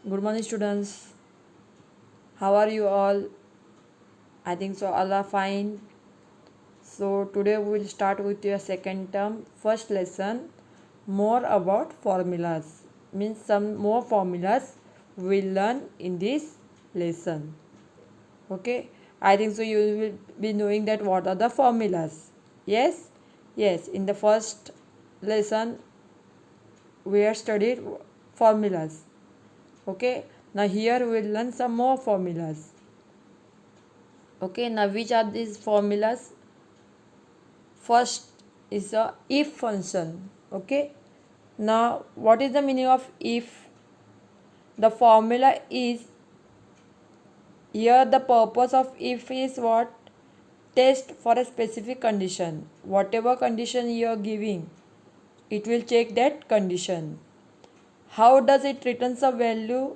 Good morning, students. How are you all? I think so. All are fine. So today we will start with your second term, first lesson. More about formulas. Means some more formulas we will learn in this lesson. Okay. I think so. You will be knowing that what are the formulas. Yes. Yes. In the first lesson we have studied formulas. Okay. Now here we will learn some more formulas. Okay, now which are these formulas? First is a if function. Okay, now what is the meaning of if? The formula is, here the purpose of if is what? Test for a specific condition. Whatever condition you are giving, it will check that condition. How does it returns a value?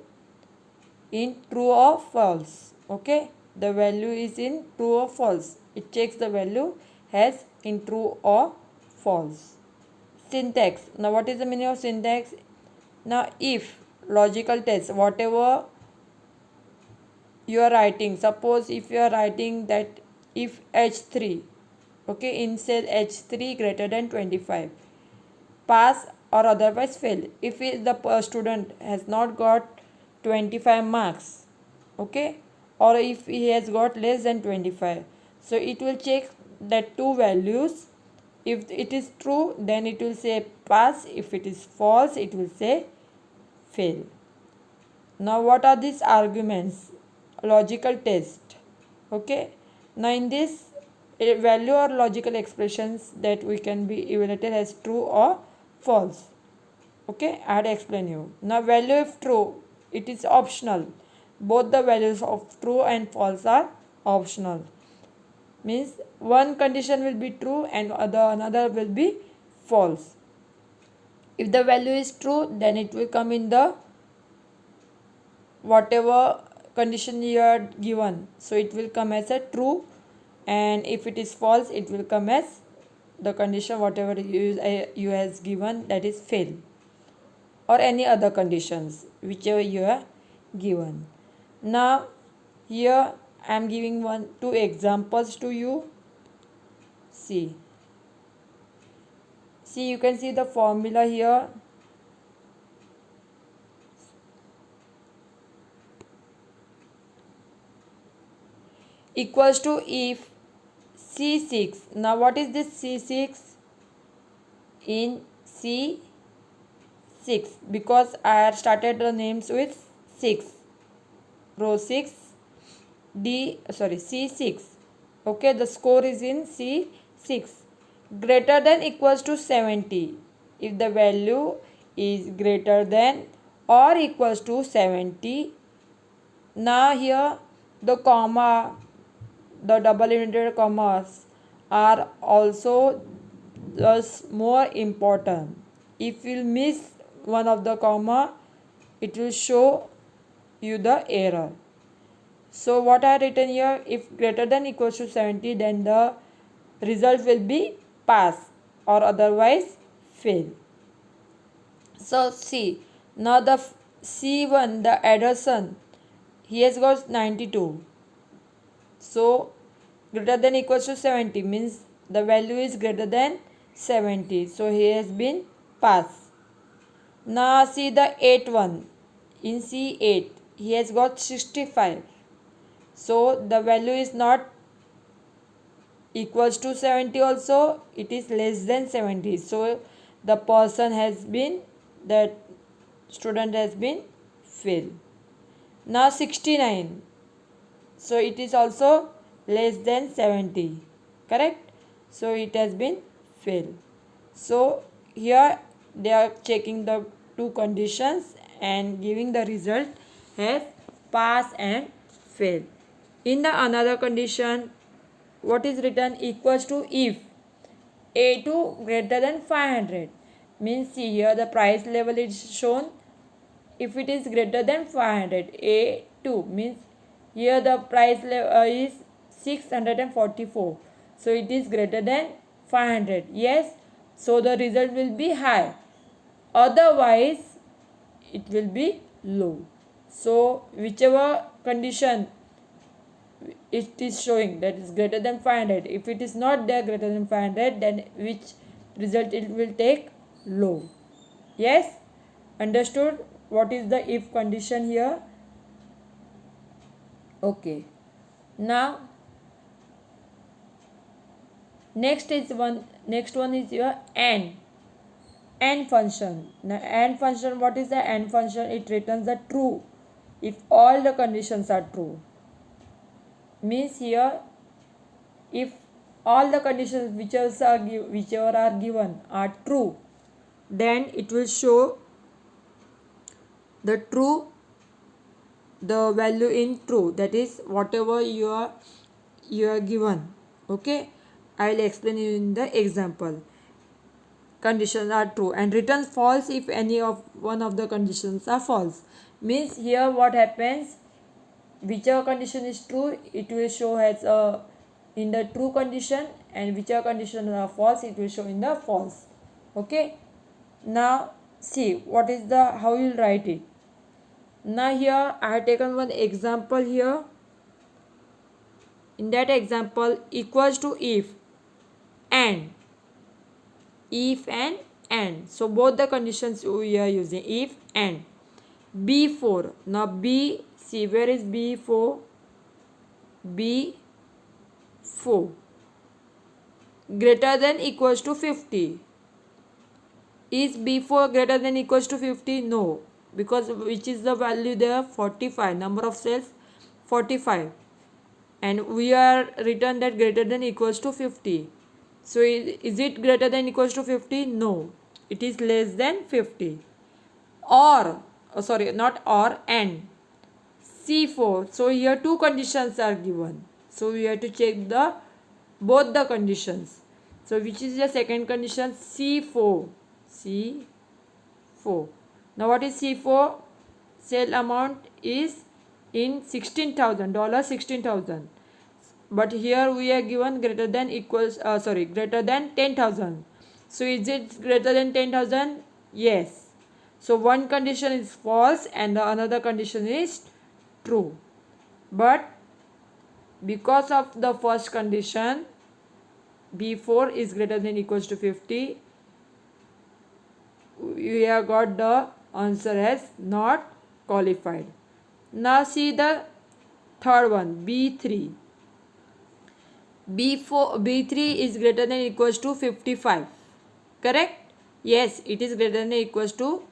In true or false. Okay, the value is in true or false. It checks the value as in true or false. Syntax. Now what is the meaning of syntax? Now if logical test, whatever you are writing, suppose if you are writing that if h3, okay, in cell h3 greater than 25, pass or otherwise fail. If the student has not got 25 marks, okay, or if he has got less than 25, so it will check that two values. If it is true, then it will say pass. If it is false, it will say fail. Now what are these arguments? Logical test. Okay, now in this, a value or logical expressions that we can be evaluated as true or false. Okay, I had explained you. Now value if true, it is optional. Both the values of true and false are optional. Means one condition will be true and another will be false. If the value is true, then it will come in the whatever condition you are given, so it will come as a true, and if it is false, it will come as the condition whatever you has given, that is fail, or any other conditions whichever you are given. Now here I am giving two examples to you. See you can see the formula here. Equals to if C6. Now what is this C6? In C6, because I had started the names with 6, row 6, C6. Okay, the score is in C6. Greater than equals to 70. If the value is greater than or equals to 70, now here the comma, the double inverted commas are also thus more important. If you miss one of the comma, it will show you the error. So what I have written here, if greater than equals to 70, then the result will be pass or otherwise fail. So see, now the C1, the addition, he has got 92. So greater than equals to 70 means the value is greater than 70. So he has been passed. Now see the 8 one. In C8 he has got 65. So the value is not equals to 70 also, it is less than 70. So the person has been, that student has been failed. Now 69. So it is also less than 70. Correct? So it has been failed. So here they are checking the two conditions and giving the result as pass and fail. In the another condition, what is written? Equals to if A2 greater than 500. Means see here the price level is shown. If it is greater than 500, A2 means here the price level is 644. So it is greater than 500. Yes. So the result will be high. Otherwise it will be low. So whichever condition it is showing, that is greater than 500, if it is not there greater than 500, then which result it will take? Low. Yes, understood what is the if condition here? Okay. Now next one is your AND function. Now AND function, what is the AND function? It returns the true if all the conditions are true. Means here, if all the conditions whichever are given are true, then it will show the true, the value in true, that is whatever you are given. Okay, I will explain you in the example. Conditions are true and returns false if any of one of the conditions are false. Means here what happens, whichever condition is true it will show as a in the true condition, and whichever conditions are false it will show in the false. Okay, now see what is the how you will write it. Now here I have taken one example here. In that example, equals to and if and so both the conditions we are using, if and. B4, now B, see where is B4? B4 greater than equals to 50. Is B4 greater than equals to 50? No, because which is the value there? 45, number of cells 45, and we are written that greater than equals to 50. So is it greater than equals to 50? No, it is less than 50. Or sorry, not or, and C4. So here two conditions are given, so we have to check the both the conditions. So which is the second condition? C4. Now what is C4? Sale amount is in $16,000, but here we are given greater than equals greater than 10,000. So is it greater than 10,000? Yes. So one condition is false and the another condition is true, but because of the first condition B4 is greater than equals to 50, we have got the answer as not qualified. Now see the third one, B3. B3 is greater than equals to 55. Correct? Yes, it is greater than equals to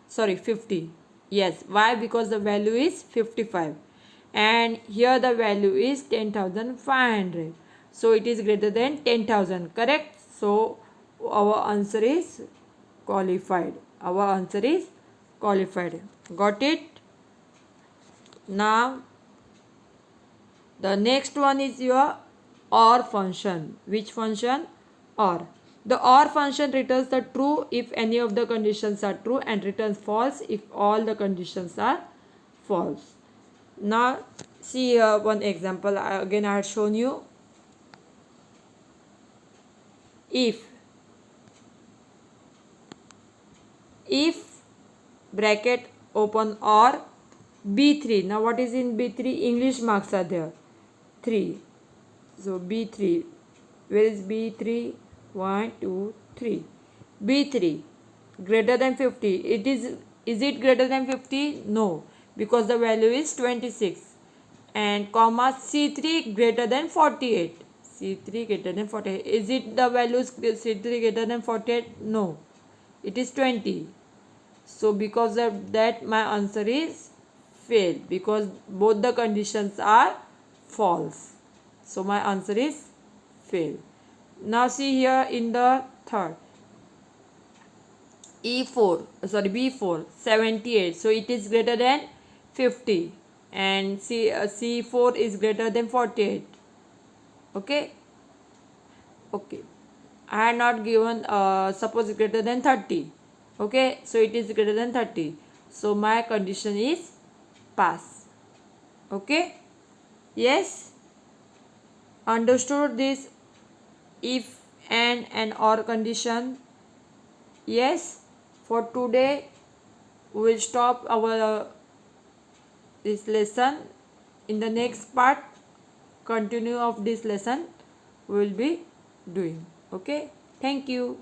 50. Yes, why? Because the value is 55 and here the value is 10,500. So it is greater than 10,000. Correct? So our answer is qualified. Our answer is qualified. Got it? Now the next one is your OR function. Which function? OR. The OR function returns the true if any of the conditions are true and returns false if all the conditions are false. Now see here one example. Again I had shown you. If bracket open OR B3. Now what is in B3? English marks are there. 3. So B3. Where is B3? 1, 2, 3. B3 greater than 50. Is it greater than 50? No, because the value is 26. And comma C3 greater than 48. C3 greater than 48. Is it the value C3 greater than 48? No, it is 20. So because of that my answer is fail, because both the conditions are false. So my answer is fail. Now see here in the third, B4 78. So it is greater than 50 and C4 is greater than 48. Okay. I had not given suppose greater than 30. Okay, so it is greater than 30. So my condition is pass. Okay. Yes. Understood this if and or condition? Yes. For today we will stop our this lesson. In the next part, continue of this lesson we will be doing. Okay, thank you.